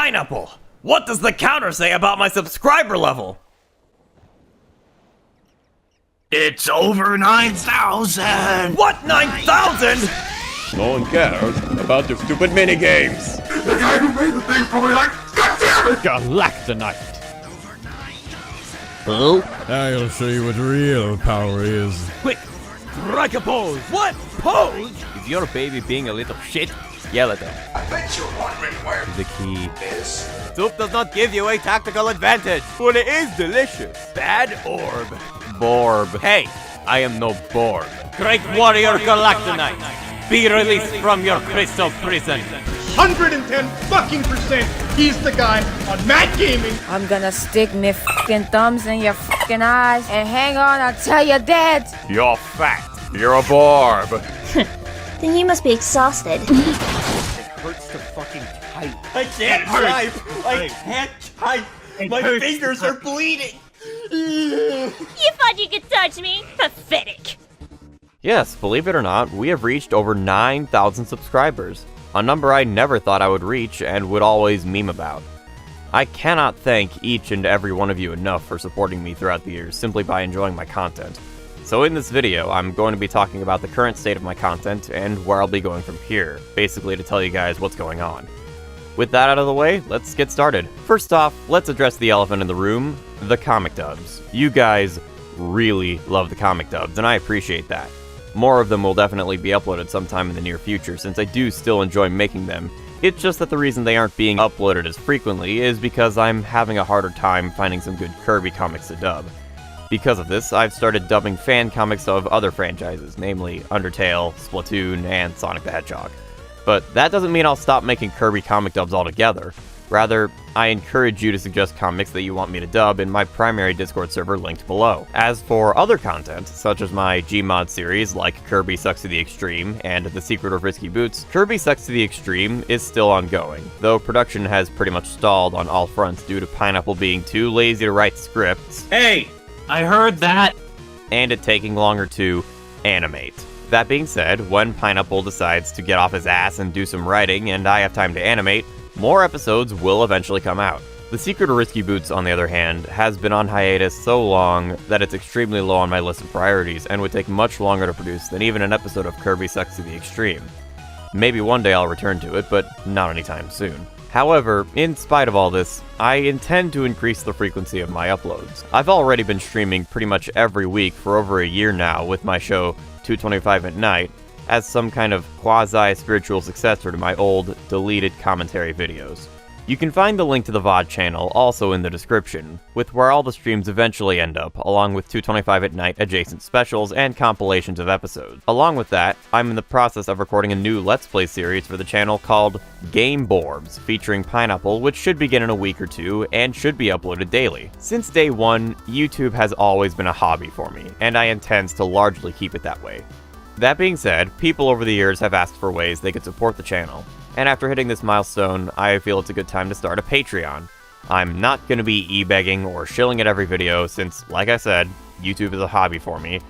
Pineapple, what does the counter say about my subscriber level? It's over 9,000! What, 9,000? No one cares about the stupid minigames. The guy who made the thing probably like, God damn it! Galactonite. Who? I'll show you what real power is. Quick, strike a pose. What pose? Is your baby being a little shit? Yell at them. I bet you're wondering where The key. is. Soup does not give you a tactical advantage, but it is delicious. Bad orb. Borb. Hey, I am no Borb. Great warrior Galactonite, be released from your crystal prison. 110% he's the guy on Mad Gaming. I'm gonna stick me fucking thumbs in your fucking eyes and hang on until you're dead. You're fat. You're a Borb. Then you must be exhausted. It hurts to fucking type. I can't type. I can't type. My fingers are bleeding. You thought you could touch me? Pathetic. Yes, believe it or not, we have reached over 9,000 subscribers. A number I never thought I would reach and would always meme about. I cannot thank each and every one of you enough for supporting me throughout the years simply by enjoying my content. So in this video, I'm going to be talking about the current state of my content and where I'll be going from here, basically to tell you guys what's going on. With that out of the way, let's get started. First off, let's address the elephant in the room, the comic dubs. You guys really love the comic dubs, and I appreciate that. More of them will definitely be uploaded sometime in the near future, since I do still enjoy making them. It's just that the reason they aren't being uploaded as frequently is because I'm having a harder time finding some good Kirby comics to dub. Because of this, I've started dubbing fan comics of other franchises, namely Undertale, Splatoon, and Sonic the Hedgehog. But that doesn't mean I'll stop making Kirby comic dubs altogether. Rather, I encourage you to suggest comics that you want me to dub in my primary Discord server linked below. As for other content, such as my Gmod series like Kirby Sucks to the Extreme and The Secret of Risky Boots, Kirby Sucks to the Extreme is still ongoing, though production has pretty much stalled on all fronts due to Pineapple being too lazy to write scripts. Hey, I heard that. And it taking longer to animate. That being said, when Pineapple decides to get off his ass and do some writing and I have time to animate, more episodes will eventually come out. The Secret of Risky Boots, on the other hand, has been on hiatus so long that it's extremely low on my list of priorities and would take much longer to produce than even an episode of Kirby Sucks to the Extreme. Maybe one day I'll return to it, but not anytime soon. However, in spite of all this, I intend to increase the frequency of my uploads. I've already been streaming pretty much every week for over a year now with my show 225 at Night, as some kind of quasi-spiritual successor to my old, deleted commentary videos. You can find the link to the VOD channel also in the description, with where all the streams eventually end up, along with 225 at Night adjacent specials and compilations of episodes. Along with that, I'm in the process of recording a new Let's Play series for the channel called Game Borbs, featuring Pineapple, which should begin in a week or two and should be uploaded daily. Since day one, YouTube has always been a hobby for me, and I intend to largely keep it that way. That being said, people over the years have asked for ways they could support the channel, and after hitting this milestone, I feel it's a good time to start a Patreon. I'm not going to be e-begging or shilling at every video since, like I said, YouTube is a hobby for me.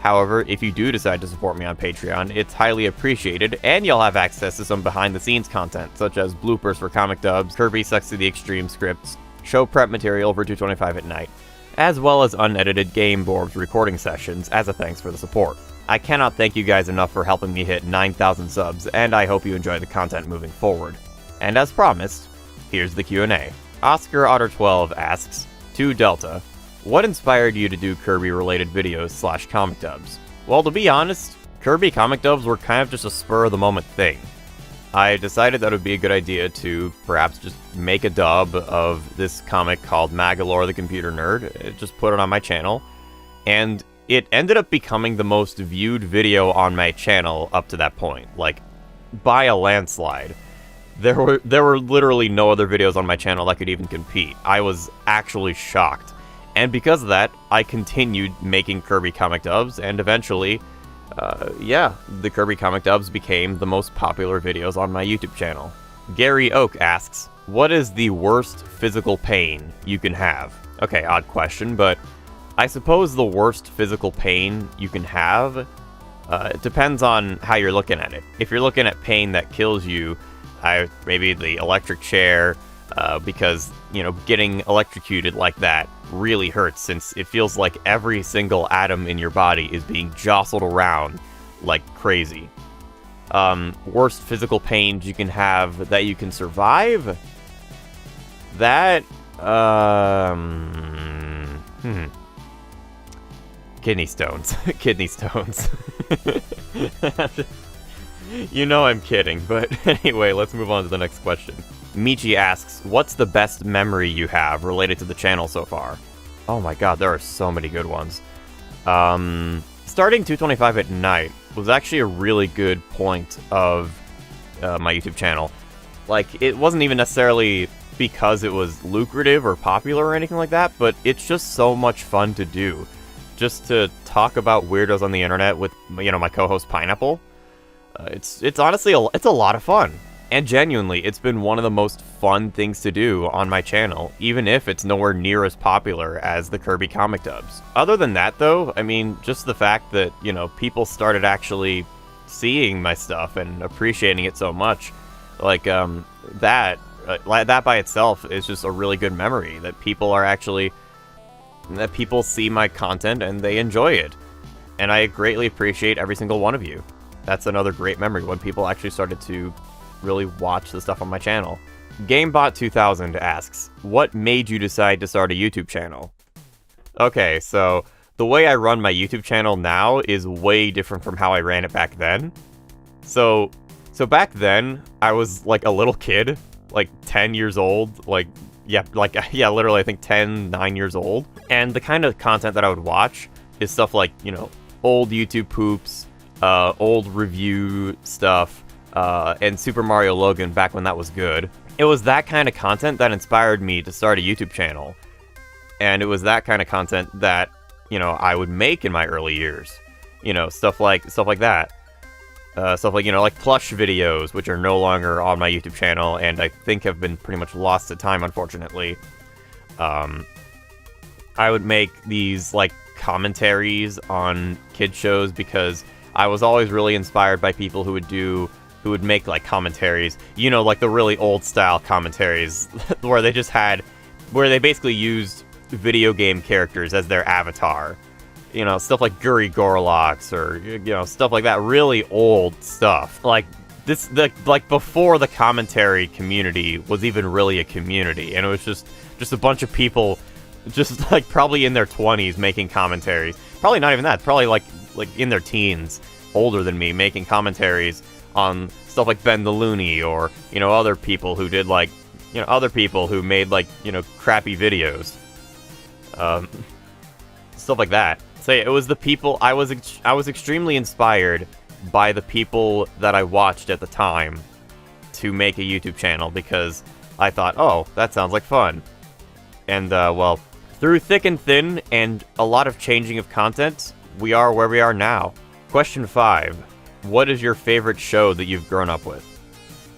However, if you do decide to support me on Patreon, it's highly appreciated, and you'll have access to some behind-the-scenes content, such as bloopers for comic dubs, Kirby Sucks to the Extreme scripts, show prep material for 225 at Night, as well as unedited Game Borbs recording sessions as a thanks for the support. I cannot thank you guys enough for helping me hit 9,000 subs, and I hope you enjoy the content moving forward. And as promised, here's the Q&A. Oscar Otter 12 asks, to Delta, what inspired you to do Kirby-related videos / comic dubs? Well, to be honest, Kirby comic dubs were kind of just a spur-of-the-moment thing. I decided that it would be a good idea to perhaps just make a dub of this comic called Magolor the Computer Nerd, just put it on my channel, and it ended up becoming the most viewed video on my channel up to that point, like, by a landslide. There were literally no other videos on my channel that could even compete. I was actually shocked. And because of that, I continued making Kirby comic dubs, and eventually, the Kirby comic dubs became the most popular videos on my YouTube channel. Gary Oak asks, what is the worst physical pain you can have? Okay, odd question, but I suppose the worst physical pain you can have, it depends on how you're looking at it. If you're looking at pain that kills you, maybe the electric chair, because, you know, getting electrocuted like that really hurts, since it feels like every single atom in your body is being jostled around like crazy. Worst physical pains you can have that you can survive? That, kidney stones. Kidney stones. You know I'm kidding, but anyway, let's move on to the next question. Michi asks, what's the best memory you have related to the channel so far? Oh my god, there are so many good ones. Starting 225 at night was actually a really good point of my YouTube channel. Like, it wasn't even necessarily because it was lucrative or popular or anything like that, but it's just so much fun to do. Just to talk about weirdos on the internet with, you know, my co-host Pineapple. It's honestly, it's a lot of fun. And genuinely, it's been one of the most fun things to do on my channel, even if it's nowhere near as popular as the Kirby comic dubs. Other than that, though, I mean, just the fact that, you know, people started actually seeing my stuff and appreciating it so much, like, that by itself is just a really good memory, that people see my content and they enjoy it. And I greatly appreciate every single one of you. That's another great memory, when people actually started to really watch the stuff on my channel. GameBot2000 asks, what made you decide to start a YouTube channel? Okay, so the way I run my YouTube channel now is way different from how I ran it back then. So back then, I was like a little kid, like 10 years old, literally I think 9 years old. And the kind of content that I would watch is stuff like, you know, old YouTube poops, old review stuff, and Super Mario Logan back when that was good. It was that kind of content that inspired me to start a YouTube channel. And it was that kind of content that, you know, I would make in my early years. You know, stuff like that. Stuff like, you know, like plush videos, which are no longer on my YouTube channel, and I think have been pretty much lost to time, unfortunately. I would make these, like, commentaries on kid shows because I was always really inspired by people who would make, like, commentaries, you know, like the really old style commentaries where they basically used video game characters as their avatar. You know, stuff like Guri Gorlox, or, you know, stuff like that, really old stuff. Like, like before the commentary community was even really a community, and it was just a bunch of people just, like, probably in their 20s making commentaries. Probably not even that, probably like in their teens, older than me, making commentaries on stuff like Ben the Looney, or, you know, other people who did, like, you know, other people who made, like, you know, crappy videos. Stuff like that. So yeah, it was the people, I was extremely inspired by the people that I watched at the time to make a YouTube channel, because I thought, oh, that sounds like fun. And, well, through thick and thin and a lot of changing of content, we are where we are now. Question 5. What is your favorite show that you've grown up with?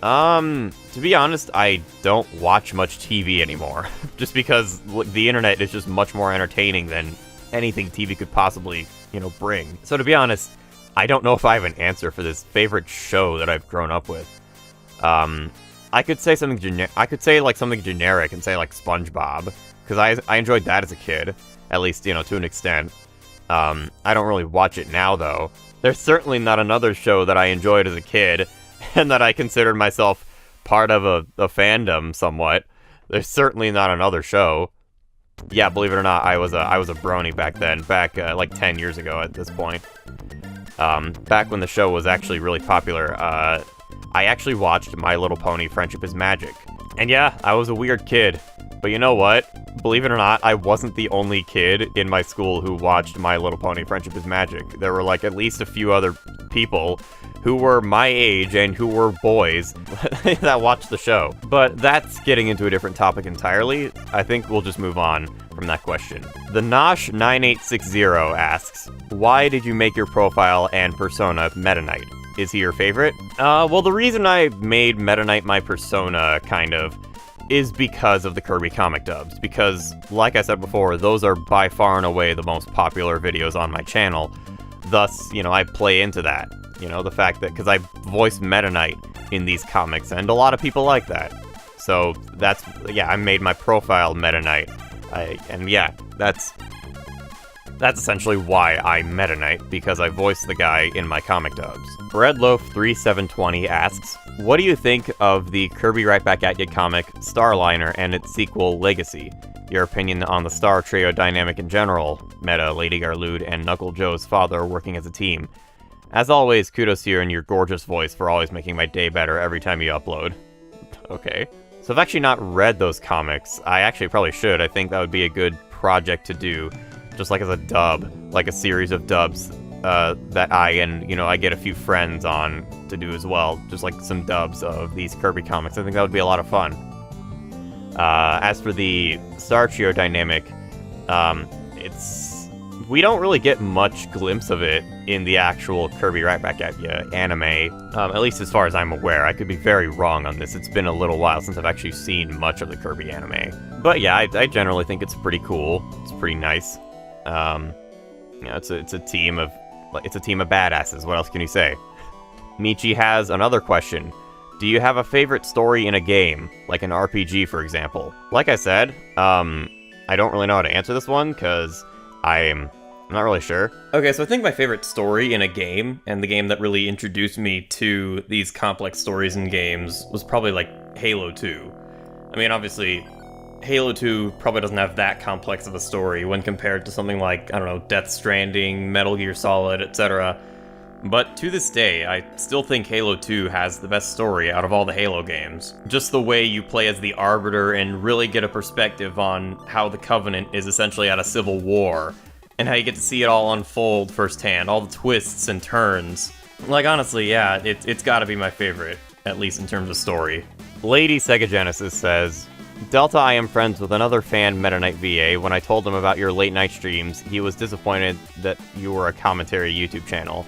To be honest, I don't watch much TV anymore. Just because the internet is just much more entertaining than anything TV could possibly, you know, bring. So to be honest, I don't know if I have an answer for this favorite show that I've grown up with. I could say something something generic and say, like, SpongeBob, because I enjoyed that as a kid, at least, you know, to an extent. I don't really watch it now, though. There's certainly not another show that I enjoyed as a kid and that I considered myself part of a fandom somewhat. There's certainly not another show. Yeah, believe it or not, I was a brony back then, like 10 years ago at this point. Back when the show was actually really popular, I actually watched My Little Pony: Friendship is Magic. And yeah, I was a weird kid. But you know what? Believe it or not, I wasn't the only kid in my school who watched My Little Pony: Friendship is Magic. There were, like, at least a few other people who were my age and who were boys that watched the show. But that's getting into a different topic entirely. I think we'll just move on from that question. The Nosh9860 asks, why did you make your profile and persona Meta Knight? Is he your favorite? Well, the reason I made Meta Knight my persona, kind of, is because of the Kirby comic dubs. Because, like I said before, those are by far and away the most popular videos on my channel. Thus, you know, I play into that. You know, the fact that, because I voiced Meta Knight in these comics, and a lot of people like that. So I made my profile Meta Knight. That's essentially why I Meta Knight, because I voiced the guy in my comic dubs. Redloaf3720 asks, what do you think of the Kirby Right Back At Ya comic, Starliner, and its sequel, Legacy? Your opinion on the Star Trio dynamic in general, Meta, Lady Garlude, and Knuckle Joe's father working as a team. As always, kudos to you and your gorgeous voice for always making my day better every time you upload. Okay. So I've actually not read those comics. I actually probably should. I think that would be a good project to do. Just like as a dub, like a series of dubs that I get a few friends on to do as well. Just like some dubs of these Kirby comics. I think that would be a lot of fun. As for the Star Trio dynamic, we don't really get much glimpse of it in the actual Kirby Right Back At Ya anime, at least as far as I'm aware. I could be very wrong on this. It's been a little while since I've actually seen much of the Kirby anime. But yeah, I generally think it's pretty cool. It's pretty nice. It's a team of badasses. What else can you say? Michi has another question. Do you have a favorite story in a game, like an RPG, for example? Like I said, I don't really know how to answer this one, because I'm not really sure. Okay, so I think my favorite story in a game, and the game that really introduced me to these complex stories in games, was probably like Halo 2. I mean, obviously, Halo 2 probably doesn't have that complex of a story when compared to something like, I don't know, Death Stranding, Metal Gear Solid, etc. But to this day, I still think Halo 2 has the best story out of all the Halo games. Just the way you play as the Arbiter and really get a perspective on how the Covenant is essentially at a civil war, and how you get to see it all unfold firsthand, all the twists and turns. Like, honestly, yeah, it's gotta be my favorite, at least in terms of story. Lady Sega Genesis says, Delta, I am friends with another fan, Meta Knight VA. When I told him about your late night streams, he was disappointed that you were a commentary YouTube channel.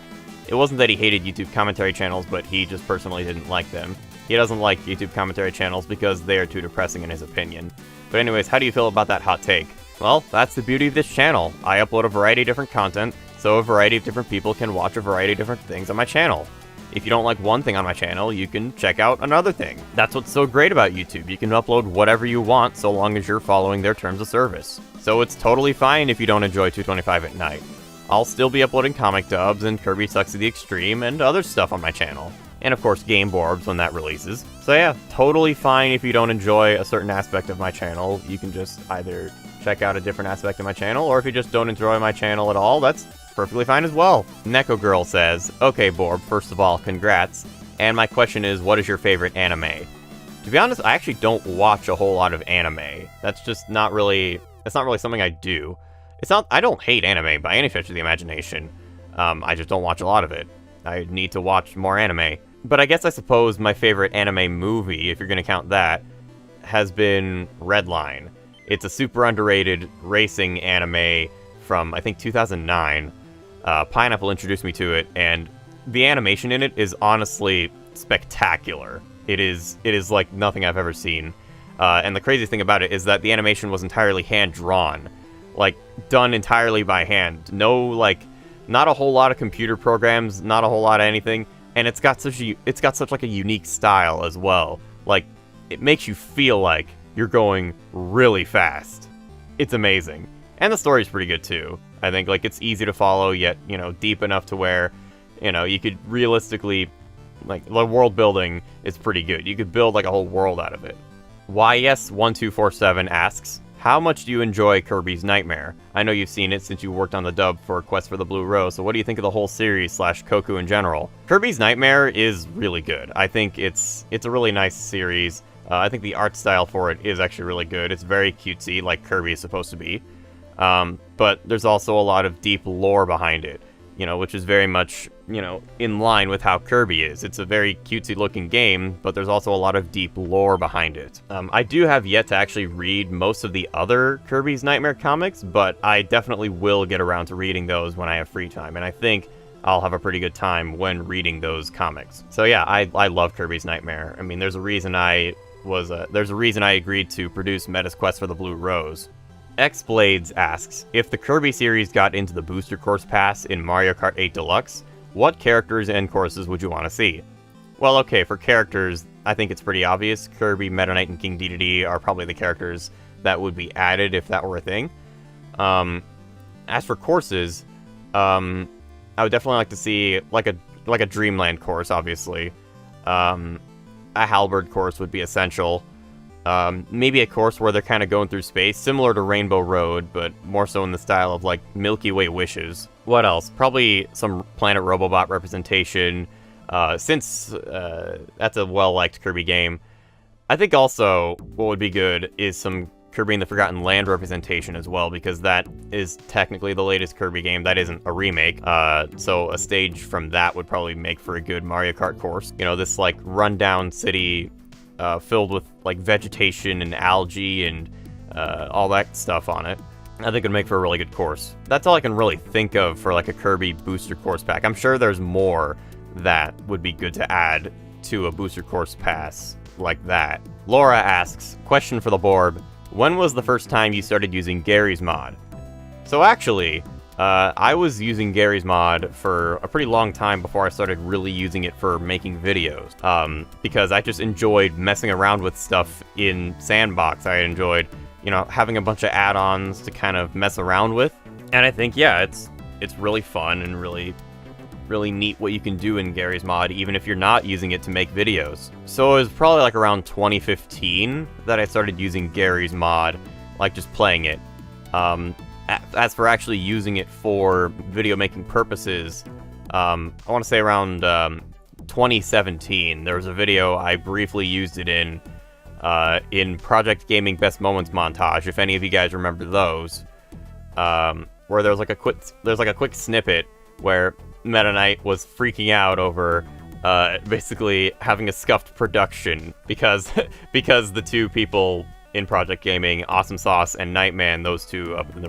It wasn't that he hated YouTube commentary channels, but he just personally didn't like them. He doesn't like YouTube commentary channels because they are too depressing in his opinion. But anyways, how do you feel about that hot take? Well, that's the beauty of this channel. I upload a variety of different content, so a variety of different people can watch a variety of different things on my channel. If you don't like one thing on my channel, you can check out another thing. That's what's so great about YouTube. You can upload whatever you want so long as you're following their terms of service. So it's totally fine if you don't enjoy 225 at night. I'll still be uploading comic dubs and Kirby Sucks to the Extreme and other stuff on my channel. And of course Game Borbs when that releases. So yeah, totally fine if you don't enjoy a certain aspect of my channel. You can just either check out a different aspect of my channel, or if you just don't enjoy my channel at all, that's perfectly fine as well. Neko Girl says, okay Borb, first of all, congrats. And my question is, what is your favorite anime? To be honest, I actually don't watch a whole lot of anime. That's just not really something I do. I don't hate anime by any stretch of the imagination. I just don't watch a lot of it. I need to watch more anime. But I guess I suppose my favorite anime movie, if you're gonna count that, has been Redline. It's a super underrated racing anime from, I think, 2009. Pineapple introduced me to it, and the animation in it is honestly spectacular. It is like nothing I've ever seen. And the crazy thing about it is that the animation was entirely hand-drawn. Like, done entirely by hand. No, like, not a whole lot of computer programs, not a whole lot of anything, and it's got such like a unique style as well. Like, it makes you feel like you're going really fast. It's amazing. And the story's pretty good too. I think, like, it's easy to follow, yet, you know, deep enough to where, you know, you could realistically, like, the world building is pretty good. You could build, like, a whole world out of it. YS1247 asks, how much do you enjoy Kirby's Nightmare? I know you've seen it since you worked on the dub for Quest for the Blue Rose, so what do you think of the whole series / Koku in general? Kirby's Nightmare is really good. I think it's a really nice series. I think the art style for it is actually really good. It's very cutesy, like Kirby is supposed to be. But there's also a lot of deep lore behind it, you know, which is very much, you know, in line with how Kirby is. It's a very cutesy looking game, but there's also a lot of deep lore behind it. I do have yet to actually read most of the other Kirby's Nightmare comics, but I definitely will get around to reading those when I have free time, and I think I'll have a pretty good time when reading those comics. So yeah, I love Kirby's Nightmare. I mean, there's a reason I agreed to produce Meta's Quest for the Blue Rose. X-Blades asks, if the Kirby series got into the Booster Course Pass in Mario Kart 8 Deluxe, what characters and courses would you want to see? Well, okay, for characters, I think it's pretty obvious. Kirby, Meta Knight, and King Dedede are probably the characters that would be added if that were a thing. As for courses, I would definitely like to see like a Dreamland course, obviously. A Halberd course would be essential. Maybe a course where they're kind of going through space, similar to Rainbow Road, but more so in the style of like Milky Way Wishes. What else? Probably some Planet Robobot representation, since that's a well-liked Kirby game. I think also what would be good is some Kirby and the Forgotten Land representation as well, because that is technically the latest Kirby game. That isn't a remake, so a stage from that would probably make for a good Mario Kart course. You know, this like rundown city filled with like vegetation and algae and all that stuff on it. I think it'd make for a really good course. That's all I can really think of for like a Kirby booster course pack. I'm sure there's more that would be good to add to a booster course pass like that. Laura asks, question for the Borb, when was the first time you started using Gary's mod? So actually, I was using Gary's mod for a pretty long time before I started really using it for making videos, because I just enjoyed messing around with stuff in Sandbox. I enjoyed, you know, having a bunch of add-ons to kind of mess around with, and I think, yeah, it's really fun and really neat what you can do in Gary's mod, even if you're not using it to make videos. So it was probably like around 2015 that I started using Gary's mod, like just playing it. As for actually using it for video making purposes, I want to say around 2017, there was a video I briefly used it in Project Gaming Best Moments montage, if any of you guys remember those, where there's like a quick snippet where Meta Knight was freaking out over basically having a scuffed production because the two people in Project Gaming, Awesome Sauce and Nightman, those two up in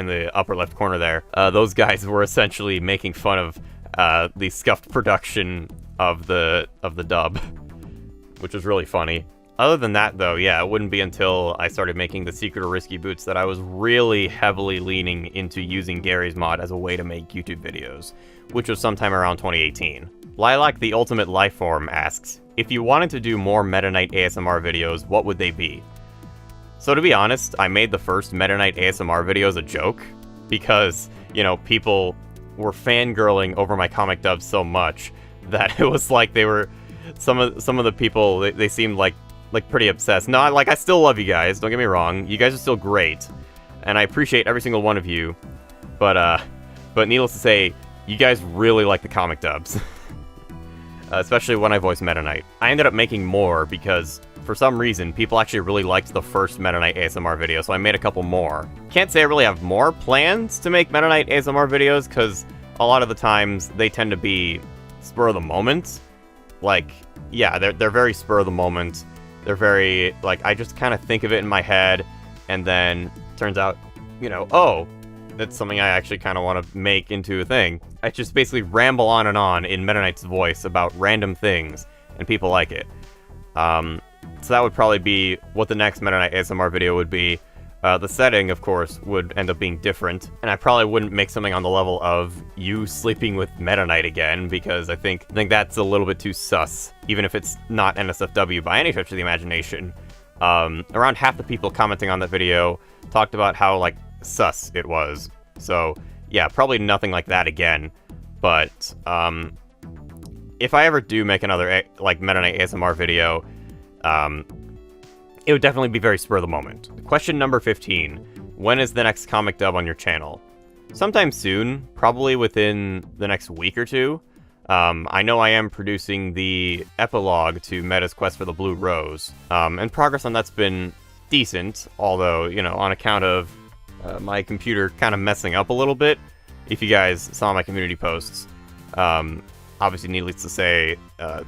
the upper left corner there, those guys were essentially making fun of the scuffed production of the dub, which was really funny. Other than that, though, yeah, it wouldn't be until I started making the Secret of Risky Boots that I was really heavily leaning into using Gary's mod as a way to make YouTube videos, which was sometime around 2018. Lilac the Ultimate Lifeform asks, if you wanted to do more Meta Knight ASMR videos, what would they be? So to be honest, I made the first Meta Knight ASMR video as a joke, because, you know, people were fangirling over my comic dubs so much that it was like they were, some of the people, they seemed like pretty obsessed. No, I still love you guys, don't get me wrong, you guys are still great, and I appreciate every single one of you, but needless to say, you guys really like the comic dubs. Especially when I voice Meta Knight. I ended up making more because, for some reason, people actually really liked the first Meta Knight ASMR video, so I made a couple more. Can't say I really have more plans to make Meta Knight ASMR videos, because a lot of the times they tend to be spur of the moment. Like, yeah, they're very spur of the moment. They're very, like, I just kind of think of it in my head, and then turns out, you know, oh, that's something I actually kind of want to make into a thing. I just basically ramble on and on in Meta Knight's voice about random things, and people like it. So that would probably be what the next Meta Knight ASMR video would be. The setting, of course, would end up being different, and I probably wouldn't make something on the level of you sleeping with Meta Knight again, because I think that's a little bit too sus, even if it's not NSFW by any stretch of the imagination. Around half the people commenting on that video talked about how, like, sus it was. So, yeah, probably nothing like that again, but, if I ever do make another, like, Meta Knight ASMR video, it would definitely be very spur of the moment. Question number 15. When is the next comic dub on your channel? Sometime soon, probably within the next week or two. I know I am producing the epilogue to Meta's Quest for the Blue Rose, and progress on that's been decent, although, you know, on account of my computer kind of messing up a little bit. If you guys saw my community posts, obviously needless to say,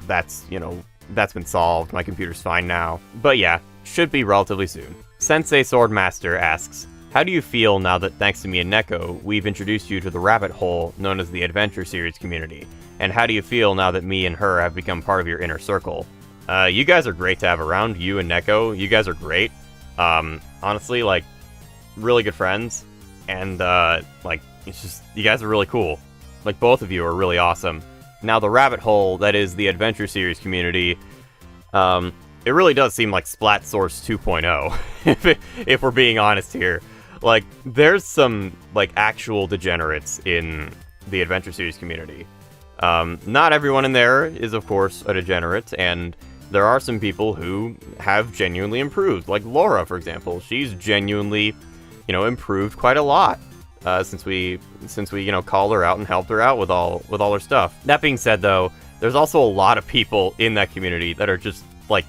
that's been solved. My computer's fine now. But yeah, should be relatively soon. Sensei Swordmaster asks, how do you feel now that thanks to me and Neko, we've introduced you to the rabbit hole known as the Adventure Series community? And how do you feel now that me and her have become part of your inner circle? You guys are great to have around, you and Neko. You guys are great. Honestly, like, really good friends. And, like, it's just, you guys are really cool. Like, both of you are really awesome. Now, the rabbit hole that is the Adventure Series community, It really does seem like Splat Source 2.0, if we're being honest here. Like, there's some, like, actual degenerates in the Adventure Series community. Not everyone in there is, of course, a degenerate, and there are some people who have genuinely improved. Like Laura, for example. She's genuinely, improved quite a lot since we called her out and helped her out with all her stuff. That being said, though, there's also a lot of people in that community that are just, like,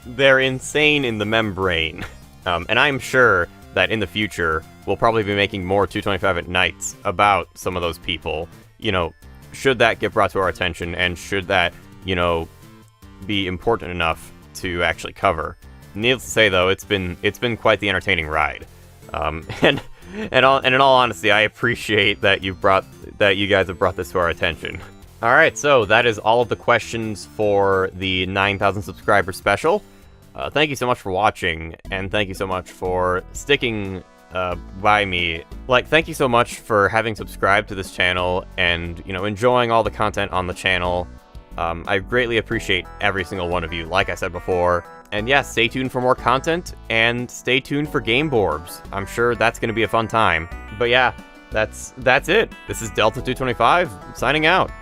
they're insane in the membrane. And I'm sure that in the future, we'll probably be making more 225 at Nights about some of those people. Should that get brought to our attention, and should that, be important enough to actually cover. Needless to say, though, it's been quite the entertaining ride. And in all honesty, I appreciate that you guys have brought this to our attention. All right, so that is all of the questions for the 9,000 subscriber special. Thank you so much for watching, and thank you so much for sticking by me. Like, thank you so much for having subscribed to this channel and, enjoying all the content on the channel. I greatly appreciate every single one of you, like I said before. And yeah, stay tuned for more content, and stay tuned for Game Borbs. I'm sure that's going to be a fun time. But yeah, that's it. This is Delta 225, signing out.